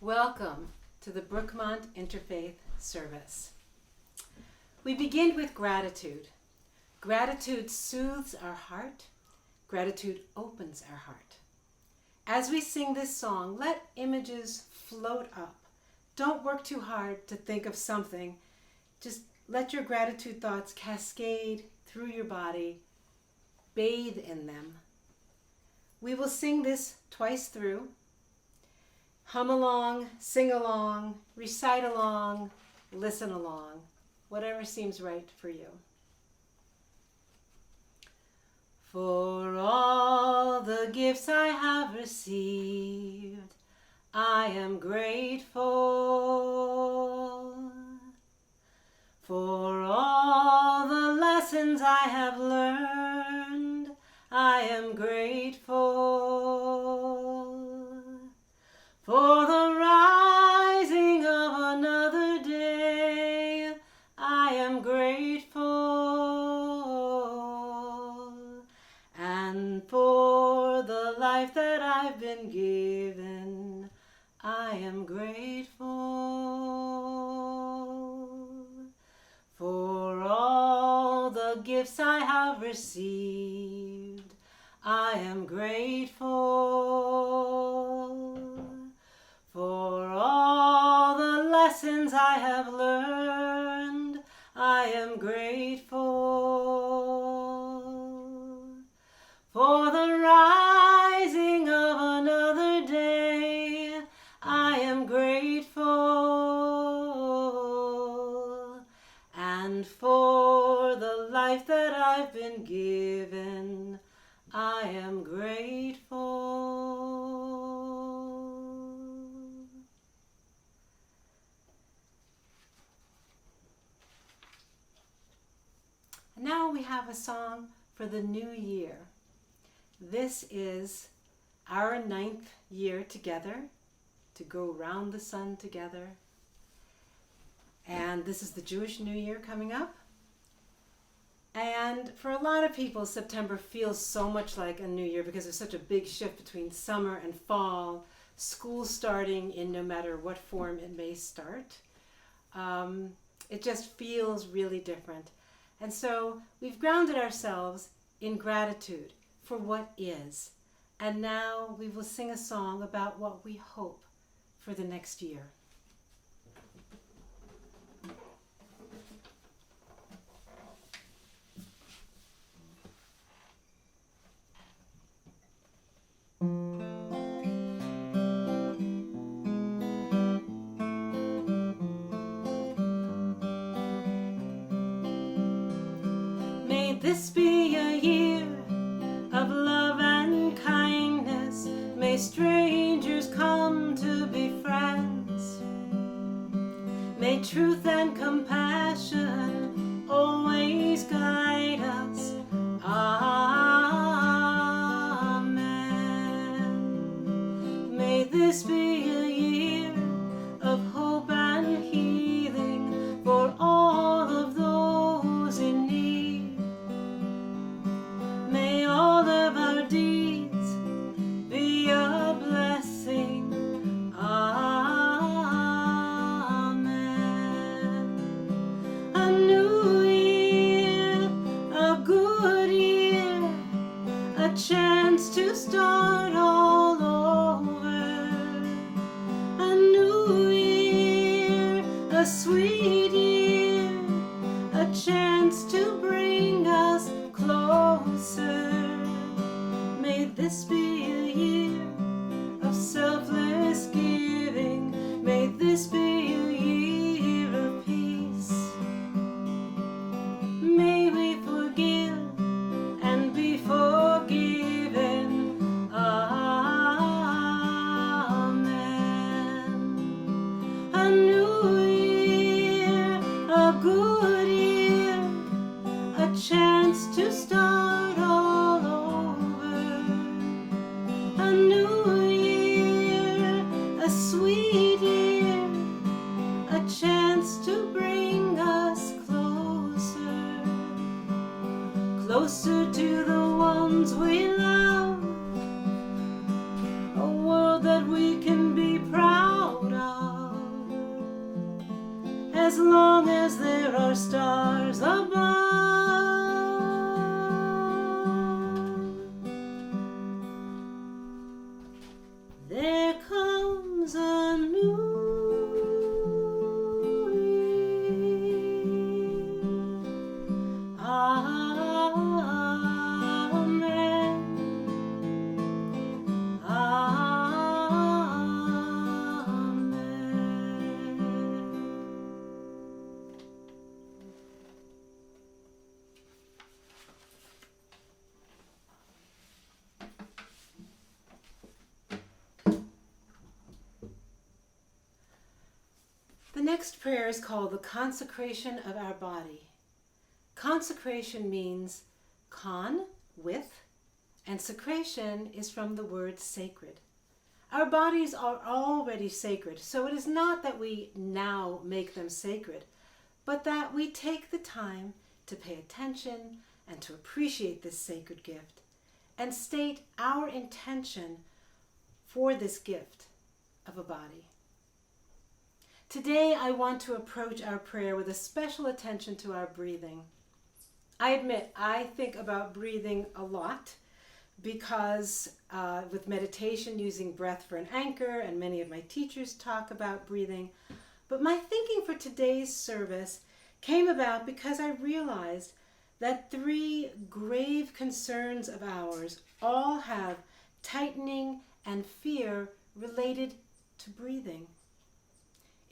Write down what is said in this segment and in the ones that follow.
Welcome to the Brookmont Interfaith Service. We begin with gratitude. Gratitude soothes our heart. Gratitude opens our heart. As we sing this song, let images float up. Don't work too hard to think of something. Just let your gratitude thoughts cascade through your body. Bathe in them. We will sing this twice through. Hum along, sing along, recite along, listen along, whatever seems right for you. For all the gifts I have received, I am grateful. For all the lessons I have learned, I am grateful. For the rising of another day, I am grateful. And for the life that I've been given, I am grateful. For all the gifts I have received, I am grateful. For all the lessons I have learned, I am grateful. For the rising of another day, I am grateful. And for the life that I've been given, I am grateful. Now we have a song for the new year. This is our 9th year together, to go round the sun together. And this is the Jewish New Year coming up. And for a lot of people, September feels so much like a new year because there's such a big shift between summer and fall, school starting in no matter what form it may start. It just feels really different. And so we've grounded ourselves in gratitude for what is. And now we will sing a song about what we hope for the next year. May this be a year of love and kindness. May strangers come to be friends. May truth and compassion always guide us. Amen. May this be a year of hope and healing for all of those in need. May all of our deeds be a blessing. Amen. A new year, a good year, a chance to start all over. A new year, a sweet year, a chance to bring us closer. May this be a year of selfless giving. May this be a year of peace. May we forgive and be forgiven. Amen. A new year, a good year, a chance to start all over. A new year, a sweet year, a chance to bring us closer. Closer to the ones we love. A world that we can be proud stars above. There comes a new year. Amen. Amen. The next prayer is called the consecration of our body. Consecration means con, with, and secretion is from the word sacred. Our bodies are already sacred, so it is not that we now make them sacred, but that we take the time to pay attention and to appreciate this sacred gift and state our intention for this gift of a body. Today, I want to approach our prayer with a special attention to our breathing. I admit, I think about breathing a lot because with meditation, using breath for an anchor, and many of my teachers talk about breathing. But my thinking for today's service came about because I realized that 3 grave concerns of ours all have tightening and fear related to breathing.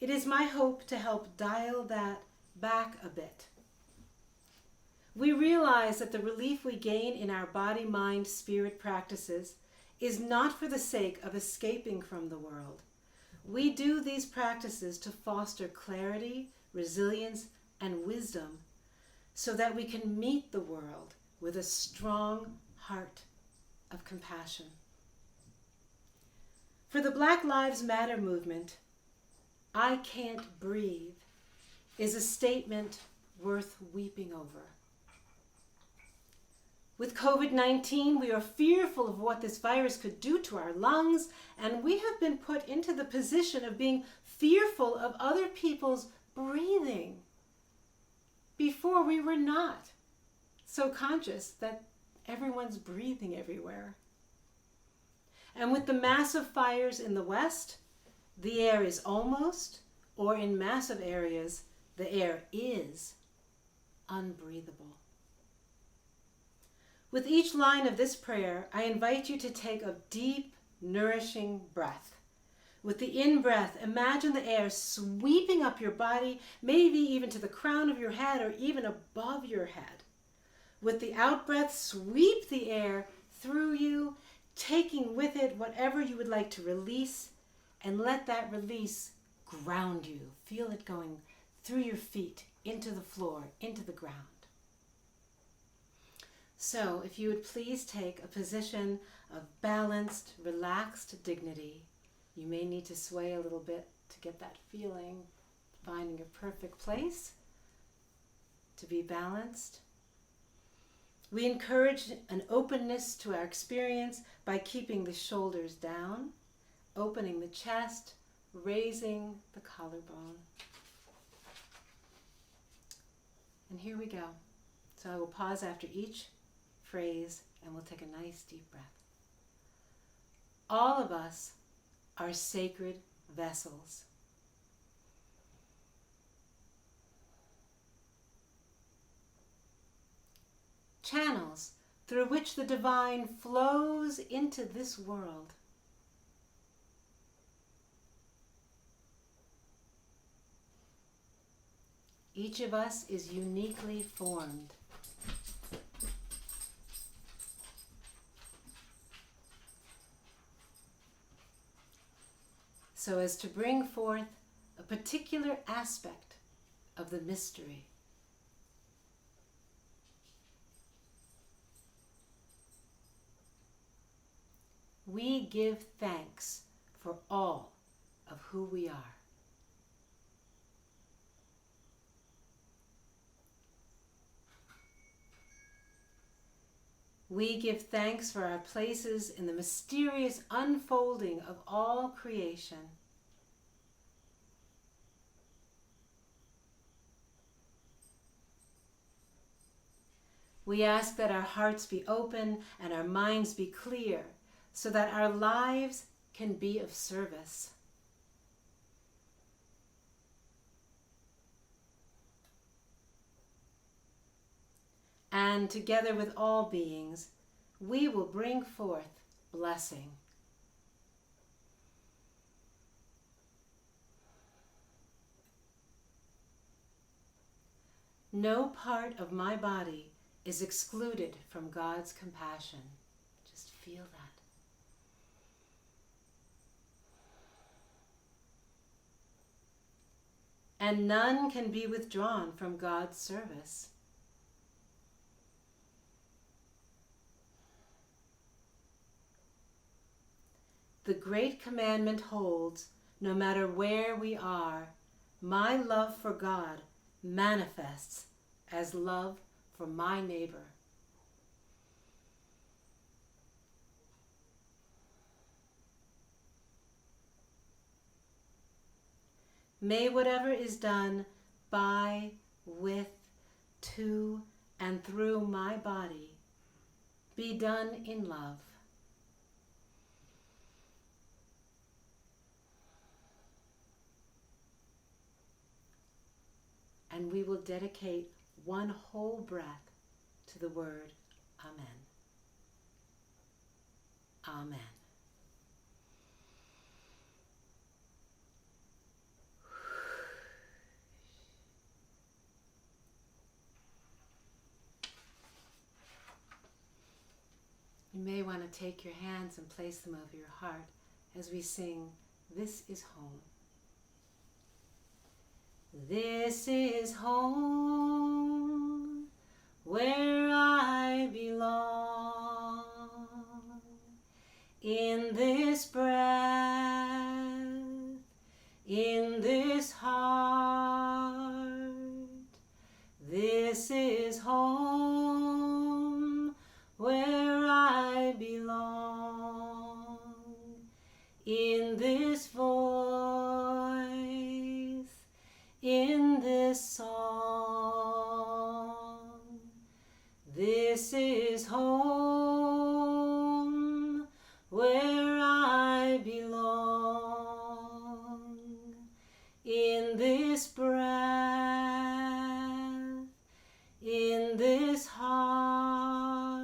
It is my hope to help dial that back a bit. We realize that the relief we gain in our body, mind, spirit practices is not for the sake of escaping from the world. We do these practices to foster clarity, resilience, and wisdom so that we can meet the world with a strong heart of compassion. For the Black Lives Matter movement, I can't breathe is a statement worth weeping over. With COVID-19, we are fearful of what this virus could do to our lungs, and we have been put into the position of being fearful of other people's breathing. Before, we were not so conscious that everyone's breathing everywhere. And with the massive fires in the West, the air is almost, or in massive areas, the air is unbreathable. With each line of this prayer, I invite you to take a deep, nourishing breath. With the in-breath, imagine the air sweeping up your body, maybe even to the crown of your head or even above your head. With the out-breath, sweep the air through you, taking with it whatever you would like to release, and let that release ground you. Feel it going through your feet, into the floor, into the ground. So, if you would please take a position of balanced, relaxed dignity. You may need to sway a little bit to get that feeling, finding a perfect place to be balanced. We encourage an openness to our experience by keeping the shoulders down, opening the chest, raising the collarbone. And here we go. So I will pause after each phrase and we'll take a nice deep breath. All of us are sacred vessels. Channels through which the divine flows into this world. Each of us is uniquely formed. So as to bring forth a particular aspect of the mystery. We give thanks for all of who we are. We give thanks for our places in the mysterious unfolding of all creation. We ask that our hearts be open and our minds be clear so that our lives can be of service. And together with all beings, we will bring forth blessing. No part of my body is excluded from God's compassion. Just feel that. And none can be withdrawn from God's service. The great commandment holds, no matter where we are, my love for God manifests as love for my neighbor. May whatever is done by, with, to, and through my body be done in love. And we will dedicate one whole breath to the word Amen. Amen. You may want to take your hands and place them over your heart as we sing, "This is Home." This is home where I belong. In this breath, in this heart, this is home where I belong. In this voice, in this song, this is home where I belong. In this breath, in this heart,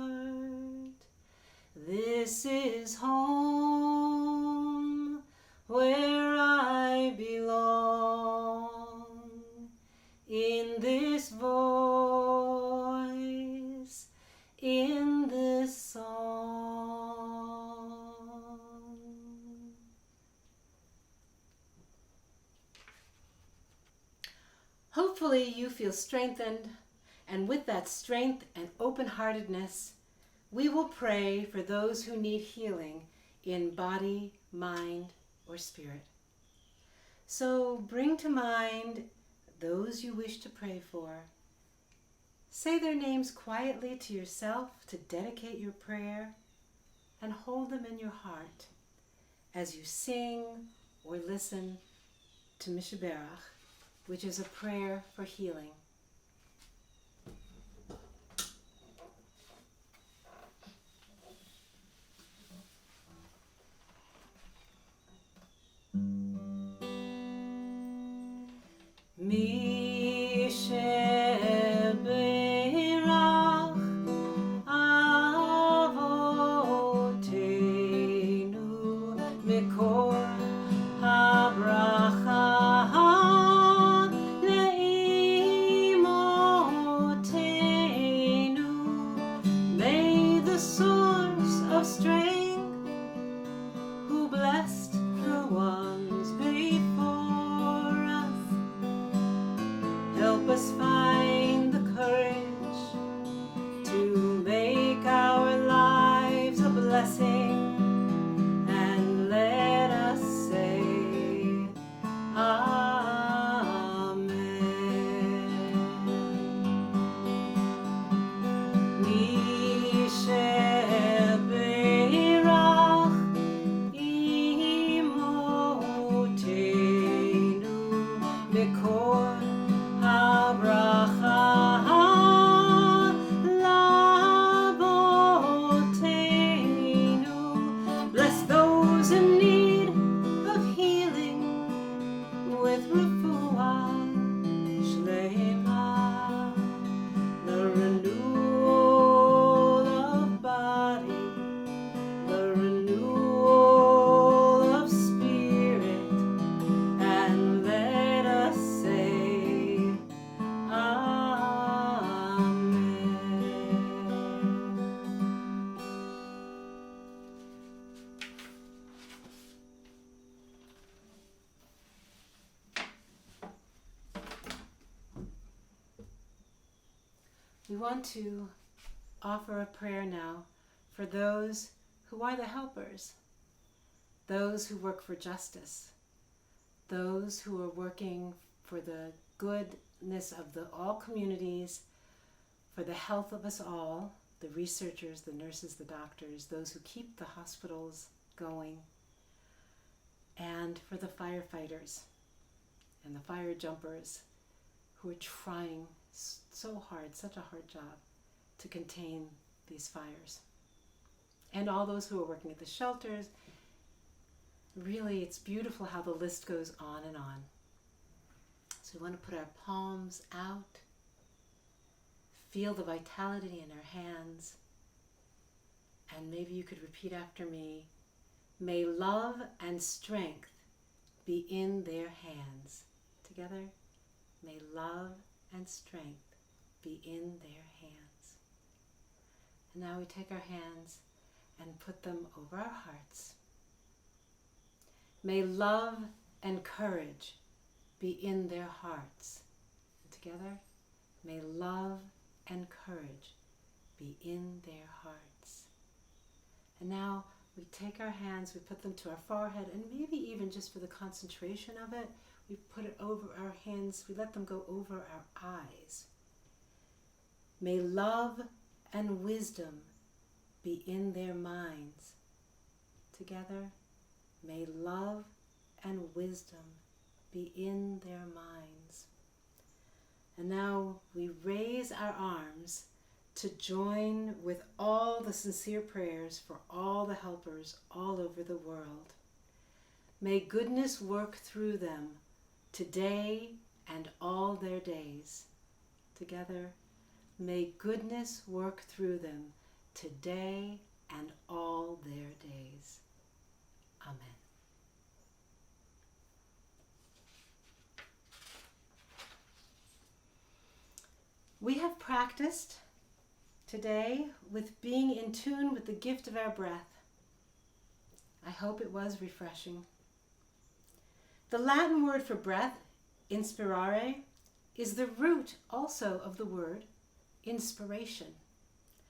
this is home where I belong. In this voice, in this song. Hopefully you feel strengthened, and with that strength and open-heartedness, we will pray for those who need healing in body, mind, or spirit. So bring to mind those you wish to pray for. Say their names quietly to yourself to dedicate your prayer, and hold them in your heart as you sing or listen to Mishaberach, which is a prayer for healing. Mishaberach Avotenu Mikor Habracha Leimotenu. May the source of strength, who blessed the ones before us, help us find the courage to make our lives a blessing, and let us say we want to offer a prayer now for those who are the helpers, those who work for justice, those who are working for the goodness of all communities, for the health of us all, the researchers, the nurses, the doctors, those who keep the hospitals going, and for the firefighters and the fire jumpers who are trying so hard, such a hard job, to contain these fires. And all those who are working at the shelters. Really, it's beautiful how the list goes on and on. So we want to put our palms out, feel the vitality in our hands, and maybe you could repeat after me. May love and strength be in their hands. Together, may love and strength be in their hands. And now we take our hands and put them over our hearts. May love and courage be in their hearts. And together, may love and courage be in their hearts. And now we take our hands, we put them to our forehead, and maybe even just for the concentration of it, we put it over our hands, we let them go over our eyes. May love and wisdom be in their minds. Together, may love and wisdom be in their minds. And now we raise our arms to join with all the sincere prayers for all the helpers all over the world. May goodness work through them today and all their days. Together, may goodness work through them today and all their days. Amen. We have practiced today with being in tune with the gift of our breath. I hope it was refreshing. The Latin word for breath, inspirare, is the root also of the word inspiration.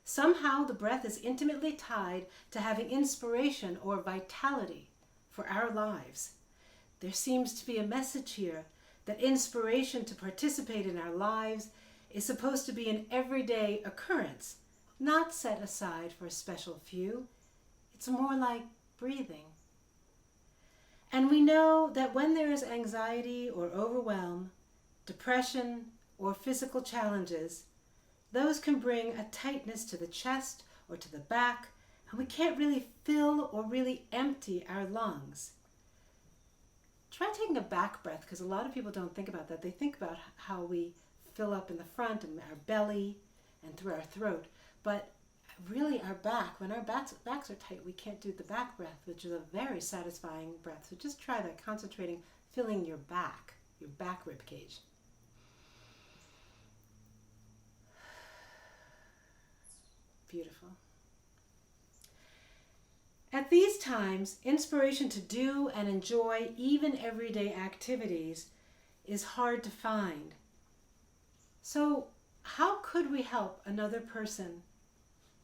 Somehow the breath is intimately tied to having inspiration or vitality for our lives. There seems to be a message here that inspiration to participate in our lives is supposed to be an everyday occurrence, not set aside for a special few. It's more like breathing. And we know that when there is anxiety or overwhelm, depression or physical challenges, those can bring a tightness to the chest or to the back, and we can't really fill or really empty our lungs. Try taking a back breath, because a lot of people don't think about that. They think about how we fill up in the front and our belly and through our throat, but really our back, when our backs are tight, we can't do the back breath, which is a very satisfying breath. So just try that, concentrating, filling your back rib cage. Beautiful. At these times, inspiration to do and enjoy even everyday activities is hard to find. So how could we help another person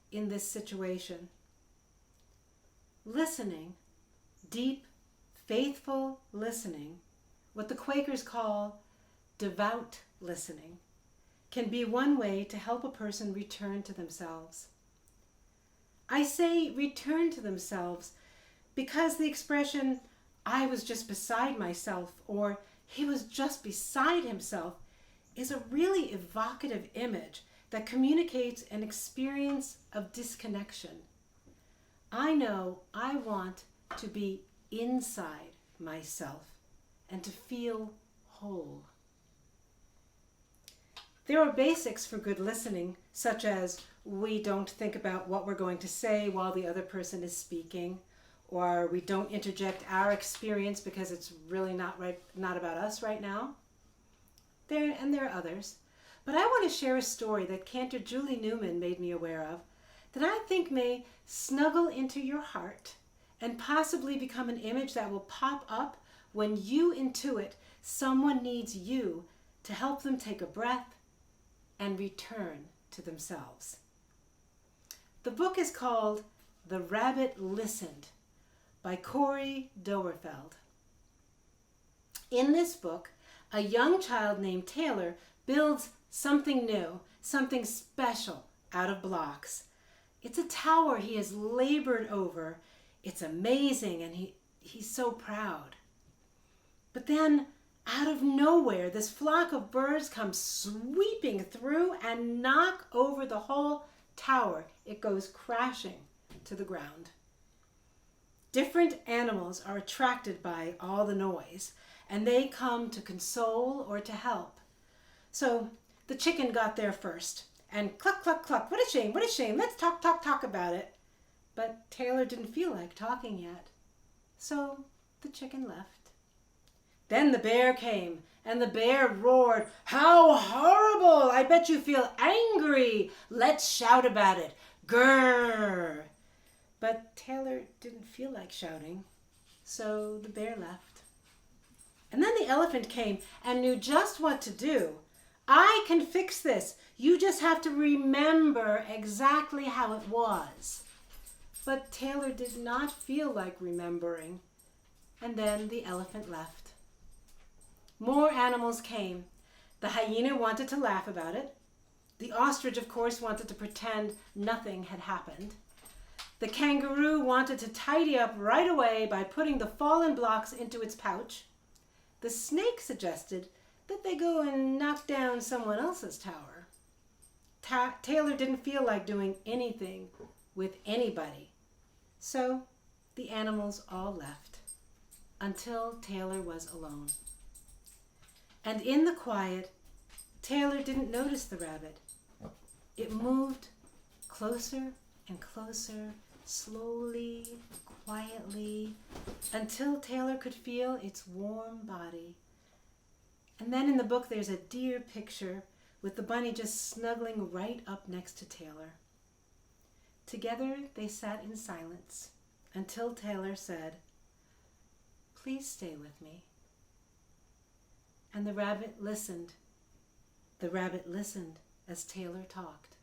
in this situation? Listening, deep, faithful listening, what the Quakers call devout listening, can be one way to help a person return to themselves. I say return to themselves because the expression, I was just beside myself, or he was just beside himself, is a really evocative image that communicates an experience of disconnection. I know I want to be inside myself and to feel whole. There are basics for good listening, such as we don't think about what we're going to say while the other person is speaking, or we don't interject our experience because it's really not about us right now. There are others. But I want to share a story that Cantor Julie Newman made me aware of that I think may snuggle into your heart and possibly become an image that will pop up when you intuit someone needs you to help them take a breath and return to themselves. The book is called The Rabbit Listened by Corey Dowerfeld. In this book, a young child named Taylor builds something new, something special out of blocks. It's a tower he has labored over. It's amazing, and he's so proud. But then, out of nowhere, this flock of birds comes sweeping through and knock over the whole tower. It goes crashing to the ground. Different animals are attracted by all the noise, and they come to console or to help. So the chicken got there first, and cluck, cluck, cluck, what a shame, let's talk about it. But Taylor didn't feel like talking yet, so the chicken left. Then the bear came, and the bear roared, "How horrible! I bet you feel angry. Let's shout about it. Grrr!" But Taylor didn't feel like shouting, so the bear left. And then the elephant came and knew just what to do. "I can fix this. You just have to remember exactly how it was." But Taylor did not feel like remembering, and then the elephant left. More animals came. The hyena wanted to laugh about it. The ostrich, of course, wanted to pretend nothing had happened. The kangaroo wanted to tidy up right away by putting the fallen blocks into its pouch. The snake suggested that they go and knock down someone else's tower. Taylor didn't feel like doing anything with anybody. So the animals all left until Taylor was alone. And in the quiet, Taylor didn't notice the rabbit. It moved closer and closer, slowly, quietly, until Taylor could feel its warm body. And then in the book there's a dear picture with the bunny just snuggling right up next to Taylor. Together they sat in silence until Taylor said, "Please stay with me." And the rabbit listened. The rabbit listened as Taylor talked.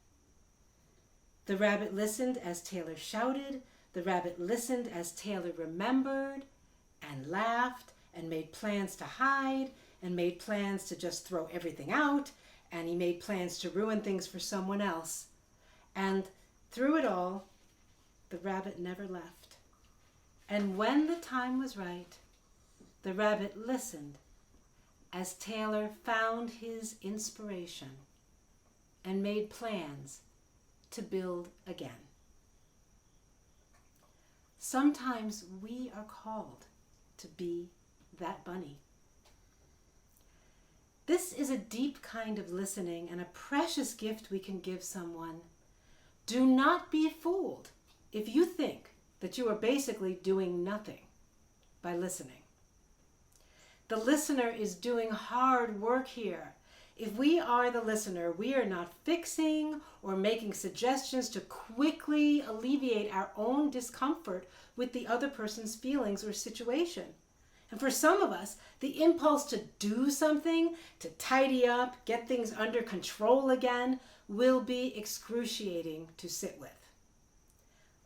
The rabbit listened as Taylor shouted. The rabbit listened as Taylor remembered and laughed and made plans to hide and made plans to just throw everything out, and he made plans to ruin things for someone else. And through it all, the rabbit never left. And when the time was right, the rabbit listened as Taylor found his inspiration and made plans to build again. Sometimes we are called to be that bunny. This is a deep kind of listening and a precious gift we can give someone. Do not be fooled if you think that you are basically doing nothing by listening. The listener is doing hard work here. If we are the listener, we are not fixing or making suggestions to quickly alleviate our own discomfort with the other person's feelings or situation. And for some of us, the impulse to do something, to tidy up, get things under control again, will be excruciating to sit with.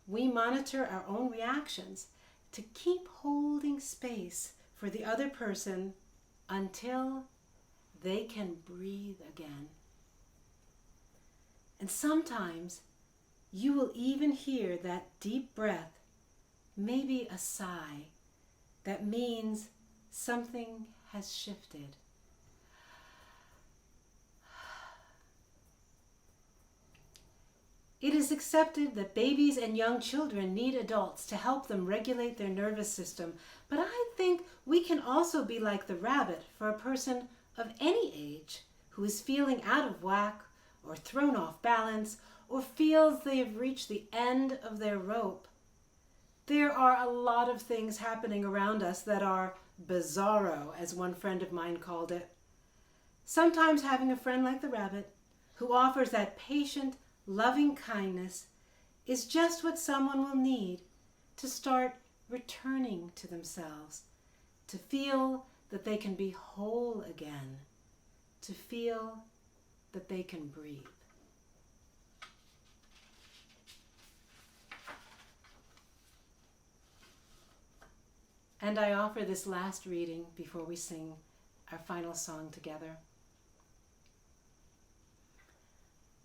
We monitor our own reactions to keep holding space for the other person until they can breathe again. And sometimes you will even hear that deep breath, maybe a sigh, that means something has shifted. It is accepted that babies and young children need adults to help them regulate their nervous system, but I think we can also be like the rabbit for a person of any age who is feeling out of whack or thrown off balance or feels they have reached the end of their rope. There are a lot of things happening around us that are bizarro, as one friend of mine called it. Sometimes having a friend like the rabbit who offers that patient, loving kindness is just what someone will need to start returning to themselves, to feel that they can be whole again, to feel that they can breathe. And I offer this last reading before we sing our final song together.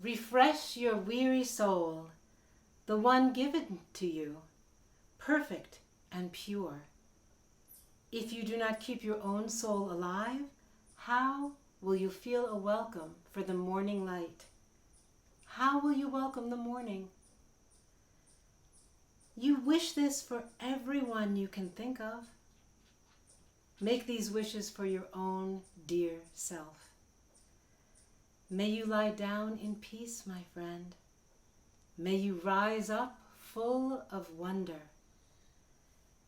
Refresh your weary soul, the one given to you, perfect and pure. If you do not keep your own soul alive, how will you feel a welcome for the morning light? How will you welcome the morning? You wish this for everyone you can think of. Make these wishes for your own dear self. May you lie down in peace, my friend. May you rise up full of wonder.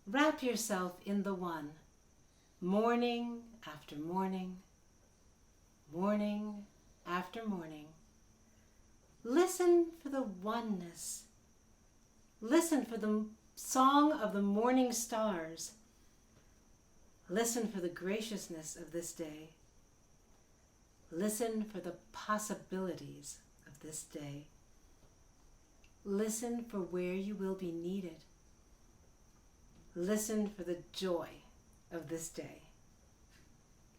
Wrap yourself in the one, morning after morning, morning after morning. Listen for the oneness. Listen for the song of the morning stars. Listen for the graciousness of this day. Listen for the possibilities of this day. Listen for where you will be needed. Listen for the joy of this day.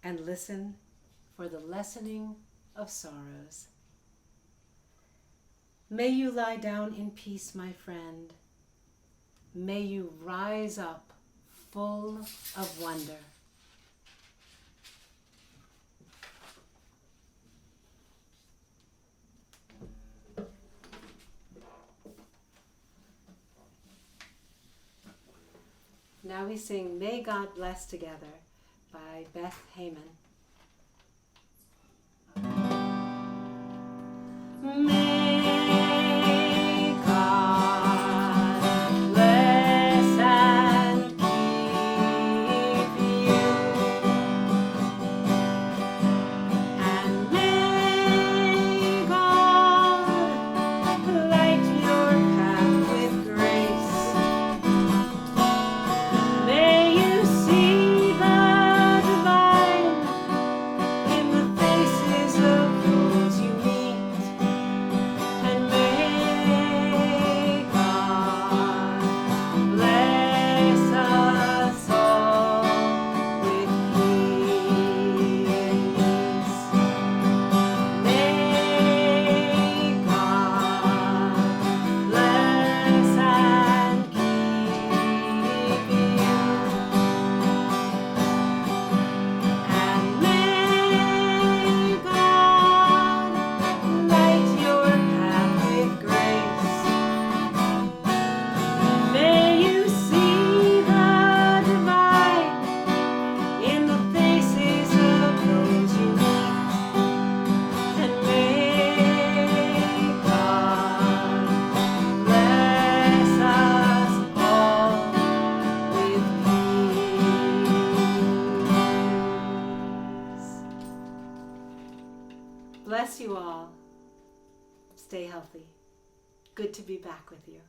And listen for the lessening of sorrows. May you lie down in peace, my friend. May you rise up full of wonder. Now we sing May God Bless Together by Beth Heyman. May God bless and keep you, and may God light your path with grace. May you see the divine in the faces of those you meet, and may God bless us all with peace. May God bless and keep you, and may God light your path with grace. May you see the divine in the faces of those you meet, and may God bless us all with peace. Bless you all. Stay healthy. Good to be back with you.